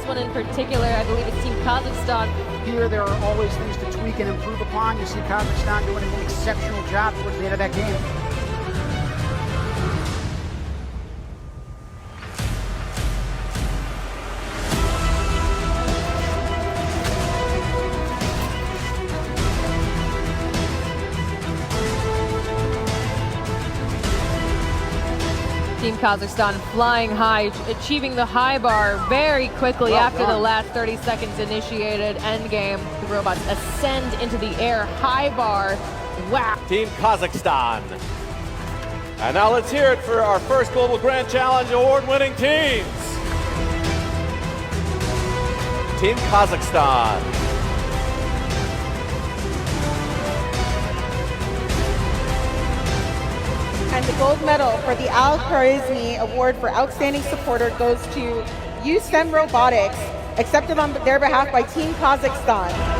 one in particular. I believe it's Team Kazakhstan. Here, there are always things to tweak and improve upon. You see Kazakhstan doing an exceptional job towards the end of that game. Team Kazakhstan flying high, achieving the high bar very quickly after the last 30 seconds initiated endgame. The robots ascend into the air, high bar, wow. Team Kazakhstan. And now let's hear it for our first Global Grand Challenge award-winning teams. Team Kazakhstan. And the gold medal for the Al-Khwarizmi Award for Outstanding Supporter goes to USEM Robotics, accepted on their behalf by Team Kazakhstan.